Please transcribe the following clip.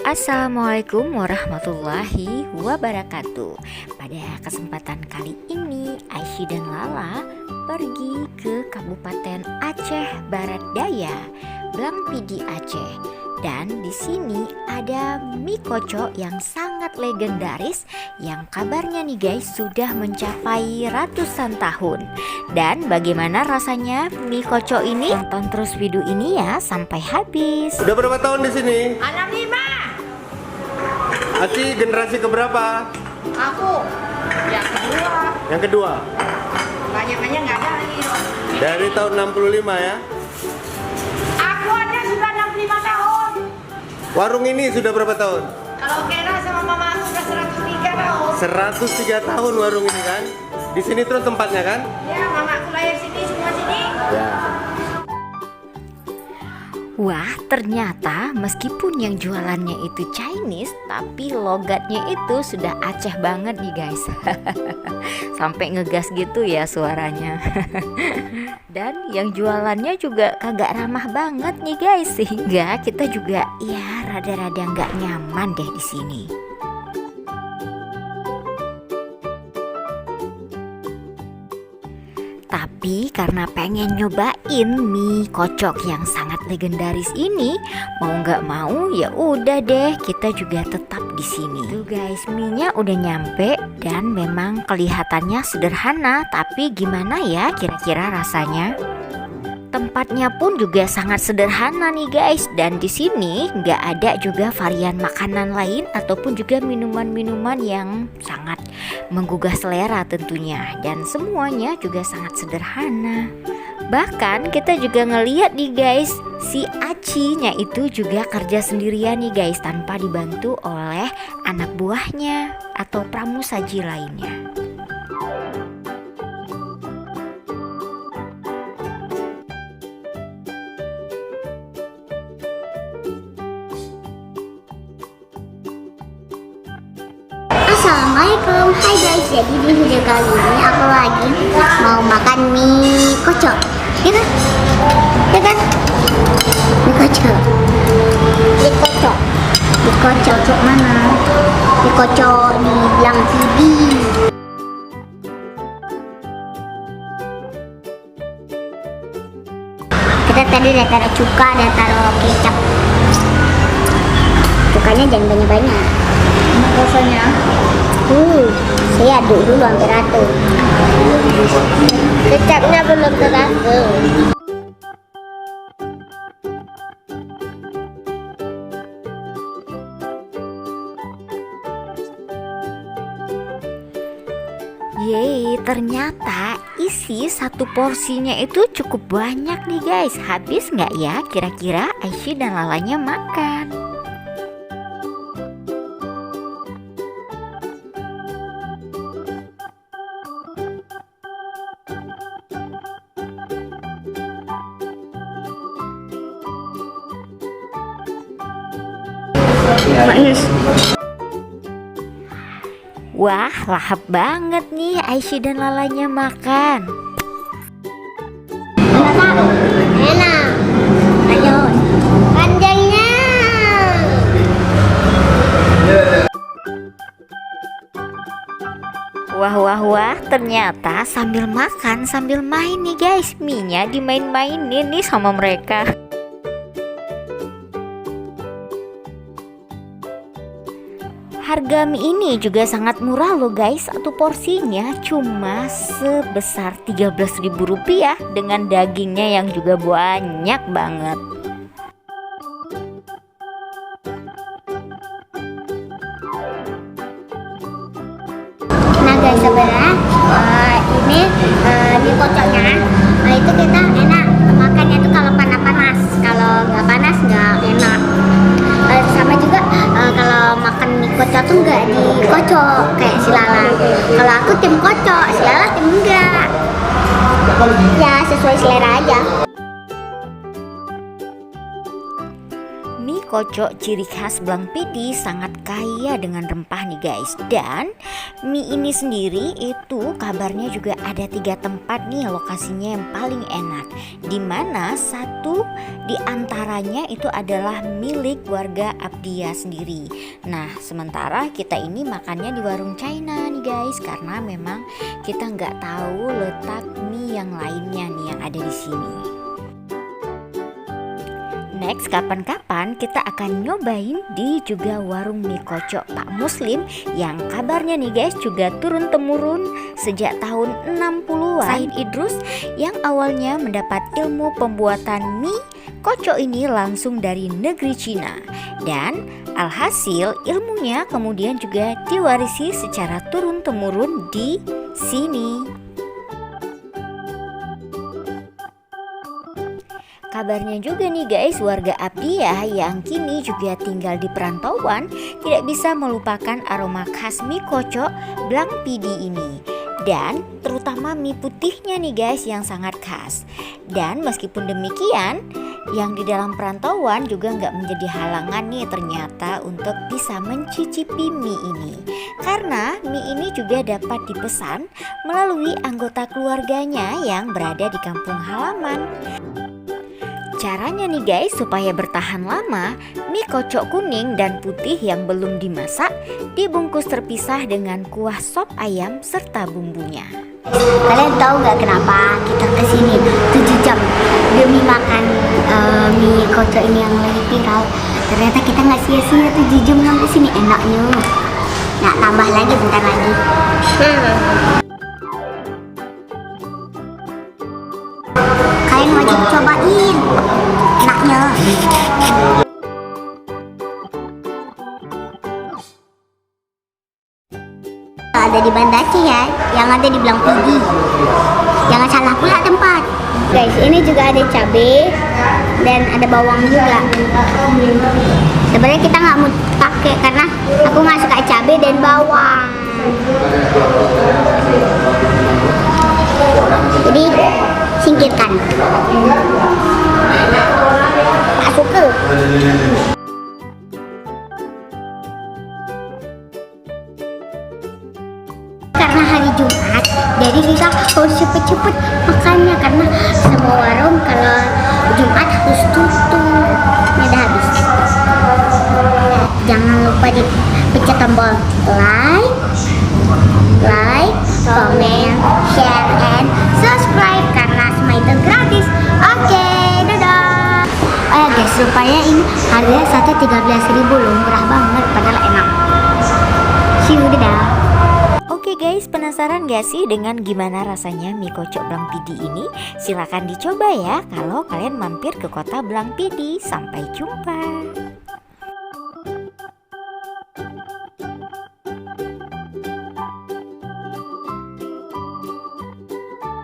Assalamualaikum warahmatullahi wabarakatuh. Pada kesempatan kali ini Aisy dan Lala pergi ke Kabupaten Aceh Barat Daya, Blangpidi Aceh. Dan di sini ada mie kocok yang sangat legendaris yang kabarnya nih guys sudah mencapai ratusan tahun. Dan bagaimana rasanya mie kocok ini? Tonton terus video ini ya sampai habis. Udah berapa tahun di sini? Anak 5. Aci generasi keberapa? Aku yang kedua. Yang kedua. Banyak-banyak nggak ada lagi. Dari tahun 65 ya. Aku aja sudah 65 tahun. Warung ini sudah berapa tahun? Kalau Kera sama mama aku sudah 103 tahun. 103 tahun warung ini kan. Di sini terus tempatnya kan? Ya, mama aku lahir sini, semua sini. Ya. Wah, ternyata meskipun yang jualannya itu Chinese, tapi logatnya itu sudah Aceh banget nih guys. Sampai ngegas gitu ya suaranya. Dan yang jualannya juga kagak ramah banget nih guys, sehingga kita juga ya rada-rada nggak nyaman deh di sini. Tapi karena pengen nyobain mie kocok yang sangat legendaris ini, mau nggak mau ya udah deh kita juga tetap di sini. Tuh guys, mie-nya udah nyampe dan memang kelihatannya sederhana, tapi gimana ya kira-kira rasanya? Tempatnya pun juga sangat sederhana nih guys, dan di sini nggak ada juga varian makanan lain ataupun juga minuman-minuman yang sangat menggugah selera tentunya, dan semuanya juga sangat sederhana. Bahkan kita juga ngeliat nih guys, si Acinya itu juga kerja sendirian nih guys, tanpa dibantu oleh anak buahnya atau pramusaji lainnya. Assalamualaikum, hai guys. Jadi di video kali ini aku lagi mau makan mie kocok, ya kan? Ya kan? Mie kocok. Mie kocok. Mie kocok mana? Mie kocok di Blangpidi. Kita tadi udah taruh cuka, udah taruh kecap. Cukanya jangan banyak-banyak. Rasanya Saya aduk dulu hampir rata. Kecapnya belum terasa. Yeay, ternyata isi satu porsinya itu cukup banyak nih guys. Habis nggak ya kira-kira Aisy dan Lalanya makan? Manis. Wah, lahap banget nih Aisy dan Lalanya makan. Enak. Ayo. Panjangnya. Wah wah wah, ternyata sambil makan sambil main nih guys, mie-nya dimain-mainin nih sama mereka. Harga mie ini juga sangat murah loh guys. Satu porsinya cuma sebesar Rp13.000 dengan dagingnya yang juga banyak banget. Nah guys, sebenarnya ini mie kocoknya itu kita enak makannya tuh kalau panas-panas, kalau nggak panas nggak enak. Sama juga kalau makan mie kocok tuh nggak dikocok kayak si Lala. Kalau aku tim kocok, si Lala tim enggak. Ya sesuai selera aja. Mie kocok ciri khas Blang Pidi sangat kaya dengan rempah nih guys. Dan mie ini sendiri itu kabarnya juga ada 3 tempat nih lokasinya yang paling enak, dimana satu di antaranya itu adalah milik warga Abdia sendiri. Nah sementara kita ini makannya di warung China nih guys, karena memang kita nggak tahu letak mie yang lainnya nih yang ada di sini. Next, kapan-kapan kita akan nyobain di juga warung mie kocok Pak Muslim yang kabarnya nih guys juga turun-temurun sejak tahun 60-an. Said Idrus yang awalnya mendapat ilmu pembuatan mie kocok ini langsung dari negeri Cina, dan alhasil ilmunya kemudian juga diwarisi secara turun-temurun di sini. Kabarnya juga nih guys, warga Abdia yang kini juga tinggal di perantauan tidak bisa melupakan aroma khas mie kocok Blang Pidi ini. Dan terutama mie putihnya nih guys yang sangat khas. Dan meskipun demikian, yang di dalam perantauan juga nggak menjadi halangan nih ternyata untuk bisa mencicipi mie ini. Karena mie ini juga dapat dipesan melalui anggota keluarganya yang berada di kampung halaman. Caranya nih guys, supaya bertahan lama, mie kocok kuning dan putih yang belum dimasak dibungkus terpisah dengan kuah sop ayam serta bumbunya. Kalian tahu nggak kenapa kita kesini 7 jam demi makan mie kocok ini yang lagi viral? Ternyata kita nggak sia-sia 7 jam sampai sini, enaknya. Nggak tambah lagi bentar lagi. Kalian wajib cobain, enaknya. Ada di Banda Aceh ya, yang ada di Blang Pidi. Jangan salah pula tempat. Guys, ini juga ada cabai dan ada bawang juga. Sebenarnya kita nggak mau pakai karena aku nggak suka cabai dan bawang. Jadi singkirkan. Tak suka. Karena hari Jumat, jadi kita harus cepet-cepet makannya karena semua warung kalau Jumat harus tutup. Udah habis. Jangan lupa dipencet tombol like, comment, share, and subscribe karena semua itu gratis. Oke, dadah. Oh ya guys, rupanya ini harganya satu 13.000 loh, murah banget padahal enak. See you, dadah. Oke guys, penasaran gak sih dengan gimana rasanya mie kocok Blang Pidi ini? Silahkan dicoba ya kalau kalian mampir ke kota Blang Pidi. Sampai jumpa.